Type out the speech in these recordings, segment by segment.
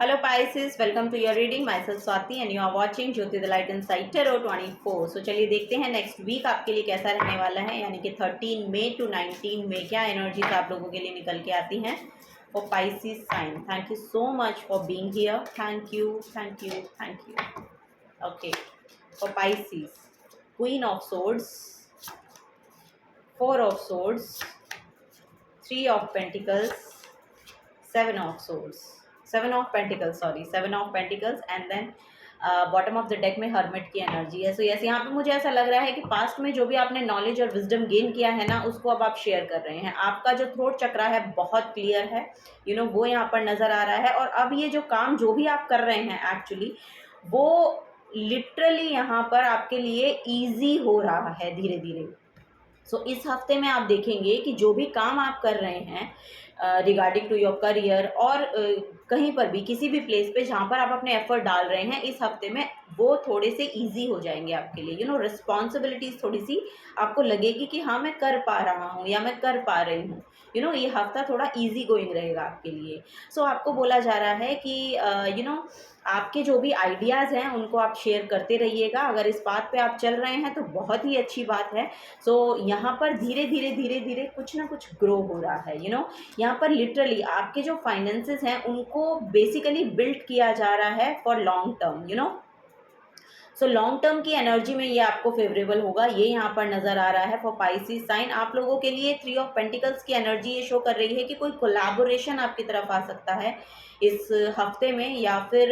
Hello Pisces, welcome to your reading. Myself Swati and you are watching Jyoti the Light Inside Tarot 24. So चलिए देखते हैं next week आपके लिए कैसा रहने वाला है, यानी कि 13 मई टू 19 मई क्या एनर्जीज आप लोगों के लिए निकल के आती हैं for Pisces sign. Thank you so much for being here. Thank you, thank you, thank you. Okay, for Pisces, Queen of Swords, Four of Swords, Three of Pentacles, Seven of Swords, Seven of Pentacles, sorry, Seven of Pentacles, and then bottom of the deck में hermit की energy है. So yes, यहाँ पे मुझे ऐसा लग रहा है कि पास्ट में जो भी आपने नॉलेज और विजडम गेन किया है ना, उसको अब आप शेयर कर रहे हैं. आपका जो थ्रोट चक्रा है बहुत क्लियर है, वो यहाँ पर नज़र आ रहा है. और अब ये जो काम जो भी आप कर रहे हैं एक्चुअली वो लिटरली यहाँ पर आपके लिए ईजी हो रहा है धीरे धीरे. सो इस हफ्ते में आप देखेंगे कि जो भी काम आप कर रहे हैं रिगार्डिंग टू योर करियर और कहीं पर भी किसी भी प्लेस पे जहाँ पर आप अपने एफर्ट डाल रहे हैं, इस हफ्ते में वो थोड़े से इजी हो जाएंगे आपके लिए. रिस्पॉन्सिबिलिटीज़ थोड़ी सी आपको लगेगी कि हाँ मैं कर पा रहा हूँ या मैं कर पा रही हूँ. ये हफ्ता थोड़ा इजी गोइंग रहेगा आपके लिए. सो आपको बोला जा रहा है कि आपके जो भी आइडियाज़ हैं उनको आप शेयर करते रहिएगा. अगर इस बात पे आप चल रहे हैं तो बहुत ही अच्छी बात है. सो यहाँ पर धीरे धीरे धीरे धीरे कुछ ना कुछ ग्रो हो रहा है. यहाँ पर लिटरली आपके जो फाइनेंसेस हैं उनको बेसिकली बिल्ड किया जा रहा है for long term. So long term की एनर्जी में ये आपको फेवरेबल होगा, ये यहाँ पर नज़र आ रहा है फॉर Pisces साइन. आप लोगों के लिए थ्री ऑफ पेंटिकल्स की एनर्जी ये शो कर रही है कि कोई कोलैबोरेशन आपकी तरफ आ सकता है इस हफ्ते में, या फिर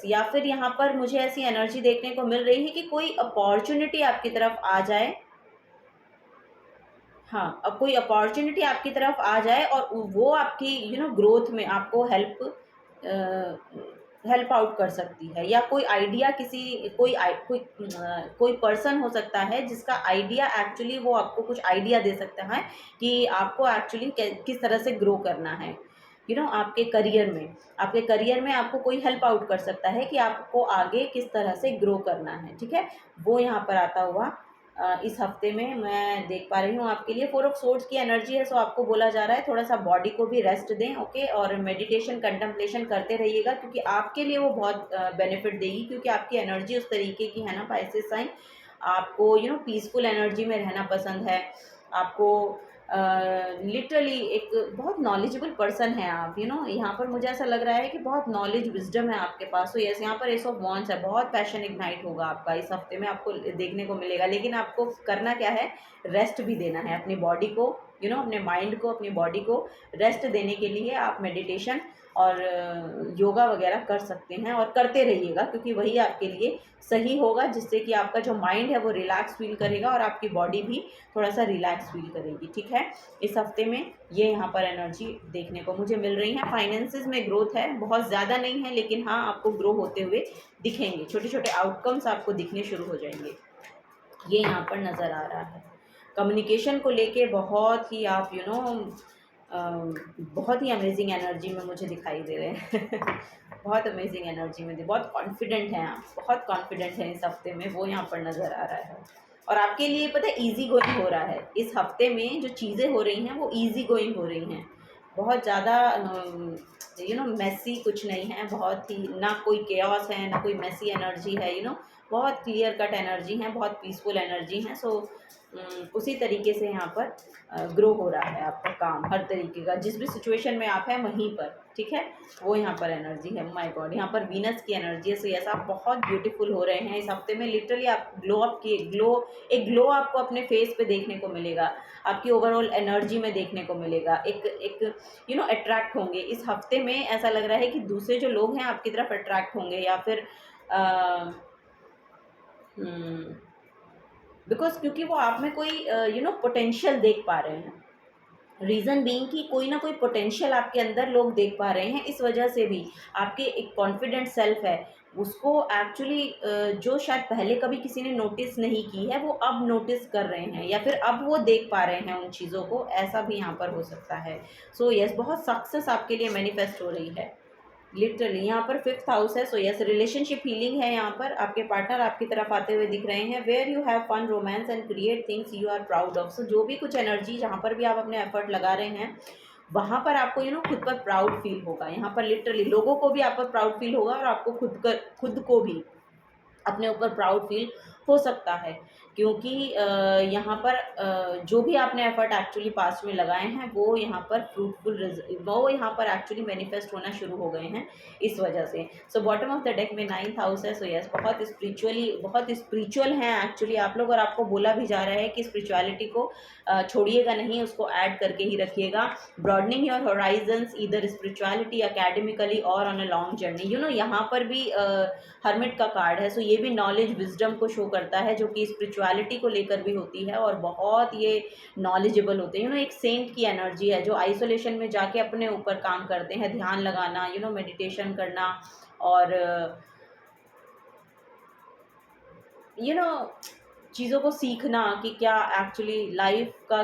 या फिर यहाँ पर मुझे ऐसी एनर्जी देखने को मिल रही है कि कोई अपॉर्चुनिटी आपकी तरफ आ जाए. हाँ, अब कोई अपॉर्चुनिटी आपकी तरफ आ जाए और वो आपकी ग्रोथ में आपको हेल्प आउट कर सकती है. या कोई आइडिया कोई पर्सन हो सकता है जिसका आइडिया एक्चुअली वो आपको कुछ आइडिया दे सकता है कि आपको एक्चुअली किस तरह से ग्रो करना है. आपके करियर में आपको कोई हेल्प आउट कर सकता है कि आपको आगे किस तरह से ग्रो करना है. ठीक है, वो यहाँ पर आता हुआ इस हफ्ते में मैं देख पा रही हूँ आपके लिए. फोर ऑफ सोर्ड्स की एनर्जी है. सो आपको बोला जा रहा है थोड़ा सा बॉडी को भी रेस्ट दें. ओके, और मेडिटेशन कंटेम्पलेशन करते रहिएगा क्योंकि आपके लिए वो बहुत बेनिफिट देगी, क्योंकि आपकी एनर्जी उस तरीके की है ना Pisces साइन. आपको पीसफुल एनर्जी में रहना पसंद है. आपको लिटरली एक बहुत नॉलेजेबल पर्सन है आप. यहाँ पर मुझे ऐसा लग रहा है कि बहुत नॉलेज विजडम है आपके पास. तो यस, यहाँ पर एस ऑफ वॉन्ड्स है. बहुत पैशन इग्नाइट होगा आपका इस हफ्ते में, आपको देखने को मिलेगा. लेकिन आपको करना क्या है, रेस्ट भी देना है अपनी बॉडी को, अपने माइंड को, अपनी बॉडी को रेस्ट देने के लिए आप मेडिटेशन और योगा वगैरह कर सकते हैं और करते रहिएगा, क्योंकि वही आपके लिए सही होगा, जिससे कि आपका जो माइंड है वो रिलैक्स फील करेगा और आपकी बॉडी भी थोड़ा सा रिलैक्स फील करेगी. ठीक है, इस हफ्ते में ये यहाँ पर एनर्जी देखने को मुझे मिल रही है. फाइनेंसेस में ग्रोथ है, बहुत ज़्यादा नहीं है लेकिन हाँ आपको ग्रो होते हुए दिखेंगे. छोटे छोटे आउटकम्स आपको दिखने शुरू हो जाएंगे, ये यहाँ पर नज़र आ रहा है. कम्युनिकेशन को लेके बहुत ही आप बहुत ही अमेजिंग एनर्जी में मुझे दिखाई दे रहे हैं. बहुत अमेजिंग एनर्जी में बहुत कॉन्फिडेंट हैं आप, बहुत कॉन्फिडेंट हैं इस हफ्ते में, वो यहाँ पर नज़र आ रहा है. और आपके लिए पता है ईजी गोइंग हो रहा है इस हफ्ते में. जो चीज़ें हो रही हैं वो ईजी गोइंग हो रही हैं, बहुत ज़्यादा मैसी कुछ नहीं है. बहुत ही ना कोई केओस है ना कोई मैसी एनर्जी है. बहुत क्लियर कट एनर्जी है, बहुत पीसफुल एनर्जी है. सो उसी तरीके से यहाँ पर ग्रो हो रहा है आपका काम हर तरीके का, जिस भी सिचुएशन में आप हैं वहीं पर. ठीक है, वो यहाँ पर एनर्जी है. माय गॉड, यहाँ पर वीनस की एनर्जी है. सो यस, आप बहुत ब्यूटीफुल हो रहे हैं इस हफ्ते में. लिटरली आप एक ग्लो आपको अपने फेस पे देखने को मिलेगा, आपकी ओवरऑल एनर्जी में देखने को मिलेगा. एक अट्रैक्ट होंगे इस हफ्ते में. ऐसा लग रहा है कि दूसरे जो लोग हैं आपकी तरफ अट्रैक्ट होंगे, या फिर बिकॉज क्योंकि वो आप में कोई पोटेंशियल देख पा रहे हैं. रीज़न बीइंग कि कोई ना कोई पोटेंशियल आपके अंदर लोग देख पा रहे हैं. इस वजह से भी आपके एक कॉन्फिडेंट सेल्फ है, उसको एक्चुअली जो शायद पहले कभी किसी ने नोटिस नहीं की है वो अब नोटिस कर रहे हैं, या फिर अब वो देख पा रहे हैं उन चीज़ों को. ऐसा भी यहाँ पर हो सकता है. सो यस, बहुत सक्सेस आपके लिए मैनिफेस्ट हो रही है लिटरली. यहाँ पर 5th हाउस है. सो यस, रिलेशनशिप हीलिंग है. यहाँ पर आपके पार्टनर आपकी तरफ आते हुए दिख रहे हैं. Where you have fun, romance and create things you are proud of. So जो भी कुछ एनर्जी जहाँ पर भी आप अपने एफर्ट लगा रहे हैं वहाँ पर आपको खुद पर प्राउड फील होगा। यहाँ पर लिटरली लोगों को भी आप पर प्राउड फील होगा और आपको खुद को भी अपने ऊपर प्राउड फील हो सकता है, क्योंकि यहाँ पर जो भी आपने एफर्ट एक्चुअली पास्ट में लगाए हैं वो यहाँ पर वो यहाँ पर एक्चुअली मैनिफेस्ट होना शुरू हो गए हैं इस वजह से। So bottom of the deck में 9th हाउस है। सो यस, बहुत स्पिरिचुअल हैं एक्चुअली आप लोग, और आपको बोला भी जा रहा है कि स्पिरिचुअलिटी को छोड़िएगा नहीं, उसको ऐड करके ही रखिएगा। Broadening your Horizons either spirituality, academically और ऑन अ लॉन्ग जर्नी। यहाँ पर भी हर्मिट का कार्ड है। सो ये भी नॉलेज विजडम को शो करता है, जो कि स्पिरिचुअलिटी को लेकर भी होती है, और बहुत ये नॉलेजेबल होते हैं। एक सेंट की एनर्जी है जो आइसोलेशन में जाके अपने ऊपर काम करते हैं, ध्यान लगाना, मेडिटेशन करना, और चीज़ों को सीखना कि क्या एक्चुअली लाइफ का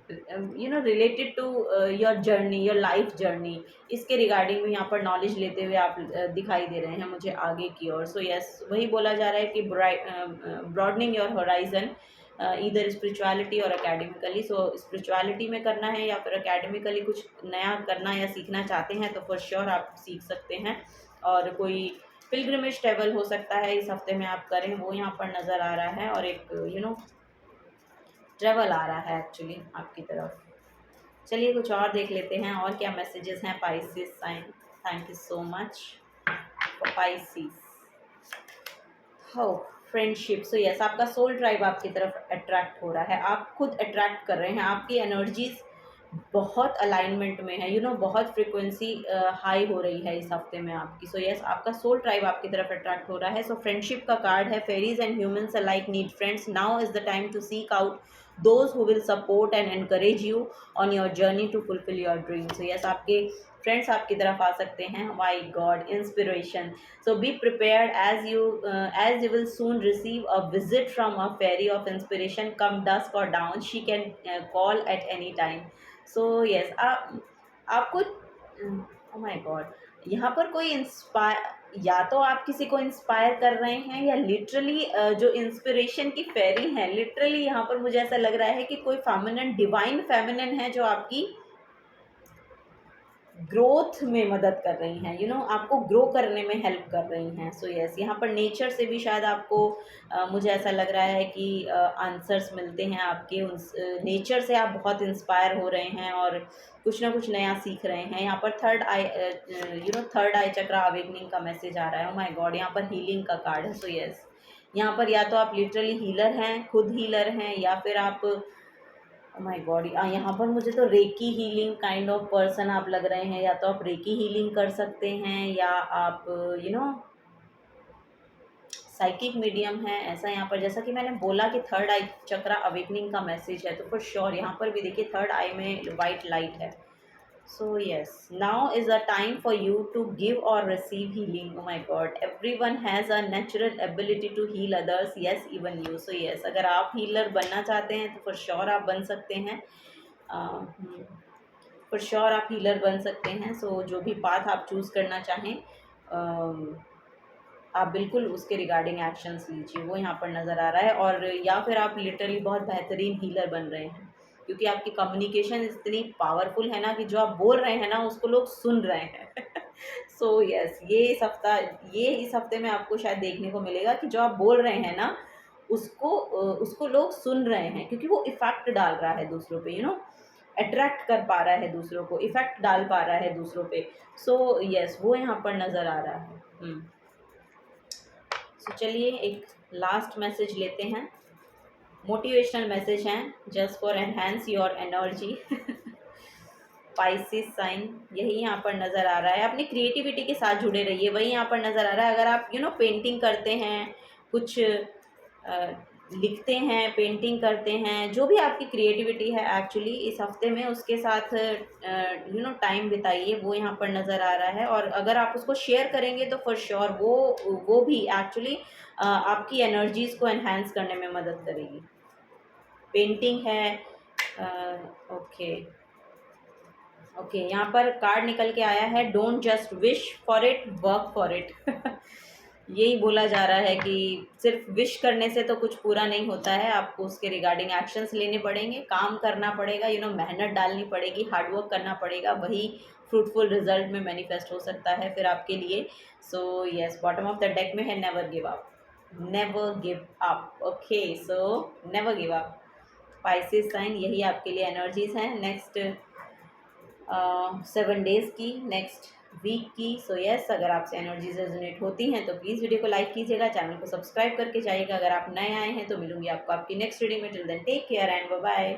related to your journey, your life journey, इसके रिगार्डिंग में यहाँ पर नॉलेज लेते हुए आप दिखाई दे रहे हैं मुझे आगे की ओर। सो यस, वही बोला जा रहा है कि ब्रॉडनिंग योर होराइजन इधर स्पिरिचुअलिटी और एकेडमिकली। सो स्पिरिचुअलिटी में करना है या फिर एकेडमिकली कुछ नया करना या सीखना चाहते हैं तो फॉर श्योर आप सीख सकते हैं, और कोई पिलग्रिमेज ट्रैवल हो सकता है इस हफ्ते में आप करें, वो यहाँ पर नज़र आ रहा है, और एक ट्रैवल आ रहा है एक्चुअली आपकी तरफ। चलिए कुछ और देख लेते हैं और क्या मैसेजेस हैं Pisces sign. Thank you so much for Pisces. हो फ्रेंडशिप। सो यस, आपका सोल ट्राइब आपकी तरफ अट्रैक्ट हो रहा है, आप खुद अट्रैक्ट कर रहे हैं, आपकी एनर्जीज बहुत अलाइनमेंट में है, बहुत फ्रिक्वेंसी हाई हो रही है इस हफ्ते में आपकी। सो यस, आपका सोल ट्राइब आपकी तरफ अट्रैक्ट हो रहा है। सो फ्रेंडशिप का कार्ड है, fairies and humans alike need friends, now is the time to seek out those who will support and encourage you on your journey to fulfill your dreams। So yes, आपके friends आपकी तरफ आ सकते हैं। My God, inspiration. So be prepared as you will soon receive a visit from a fairy of inspiration, come dusk or dawn, she can call at any time। So yes, आपको oh my God, यहाँ पर कोई या तो आप किसी को inspire कर रहे हैं, या लिटरली जो इंस्पिरेशन की फेरी है, लिटरली यहाँ पर मुझे ऐसा लग रहा है कि कोई फेमिनिन, डिवाइन फेमिनिन है जो आपकी ग्रोथ में मदद कर रही हैं, आपको ग्रो करने में हेल्प कर रही हैं। सो यस, यहाँ पर नेचर से भी शायद आपको मुझे ऐसा लग रहा है कि आंसर्स मिलते हैं आपके, उस नेचर से आप बहुत इंस्पायर हो रहे हैं और कुछ ना कुछ नया सीख रहे हैं। यहाँ पर थर्ड आई चक्र अवेकनिंग का मैसेज आ रहा है। ओ माय गॉड, यहाँ पर हीलिंग का कार्ड है। सो यस, यहाँ पर या तो आप लिटरली हीलर हैं, खुद हीलर हैं, या फिर आप माय गॉड, यहाँ पर मुझे तो recce healing kind of person आप लग रहे हैं। या तो आप रेकी हीलिंग कर सकते हैं, या आप साइकिक मीडियम है, ऐसा यहाँ पर। जैसा कि मैंने बोला कि थर्ड आई चक्र अवेकनिंग का मैसेज है, तो फॉर श्योर यहाँ पर भी देखिए थर्ड आई में वाइट लाइट है। So yes, now is a time for you to give or receive healing। Oh my God, everyone has a natural ability to heal others, yes even you। So yes, अगर आप healer बनना चाहते हैं तो for sure आप बन सकते हैं, for sure आप healer बन सकते हैं। So जो भी path आप choose करना चाहें, आप बिल्कुल उसके रिगार्डिंग एक्शंस लीजिए, वो यहाँ पर नज़र आ रहा है। और या फिर आप लिटरली बहुत बेहतरीन हीलर बन रहे हैं, क्योंकि आपकी कम्युनिकेशन इतनी पावरफुल है ना कि जो आप बोल रहे हैं ना उसको लोग सुन रहे हैं। सो यस, ये इस हफ्ते में आपको शायद देखने को मिलेगा कि जो आप बोल रहे हैं ना उसको लोग सुन रहे हैं, क्योंकि वो इफ़ेक्ट डाल रहा है दूसरों पे, अट्रैक्ट कर पा रहा है दूसरों को, इफ़ेक्ट डाल पा रहा है दूसरों पे। सो यस, वो यहाँ पर नज़र आ रहा है। तो चलिए एक लास्ट मैसेज लेते हैं, मोटिवेशनल मैसेज हैं, just for enhance your energy. Pisces sign, यही यहाँ पर नज़र आ रहा है। अपनी क्रिएटिविटी के साथ जुड़े रहिए, वही यहाँ पर नज़र आ रहा है। अगर आप पेंटिंग करते हैं, कुछ लिखते हैं, पेंटिंग करते हैं, जो भी आपकी क्रिएटिविटी है एक्चुअली इस हफ्ते में उसके साथ टाइम बिताइए, वो यहाँ पर नज़र आ रहा है। और अगर आप उसको शेयर करेंगे तो फॉर श्योर वो भी एक्चुअली आपकी एनर्जीज़ को एनहांस करने में मदद करेगी। पेंटिंग है, ओके, यहाँ पर कार्ड निकल के आया है, don't just wish for it, work for it. यही बोला जा रहा है कि सिर्फ विश करने से तो कुछ पूरा नहीं होता है, आपको उसके रिगार्डिंग एक्शंस लेने पड़ेंगे, काम करना पड़ेगा, मेहनत डालनी पड़ेगी, हार्ड वर्क करना पड़ेगा, वही फ्रूटफुल रिजल्ट में मैनिफेस्ट हो सकता है फिर आपके लिए। So yes, bottom of the deck में है never give up, never give up. Okay, so never give up Pisces sign, यही आपके लिए एनर्जीज हैं नेक्स्ट 7 डेज की, नेक्स्ट वीक की। सो यस, अगर आपसे एनर्जीज रेजोनेट होती हैं तो प्लीज़ वीडियो को लाइक कीजिएगा, चैनल को सब्सक्राइब करके जाइएगा। अगर आप नए आए हैं तो मिलूंगी आपको आपकी नेक्स्ट वीडियो में। Till then take care and bye bye.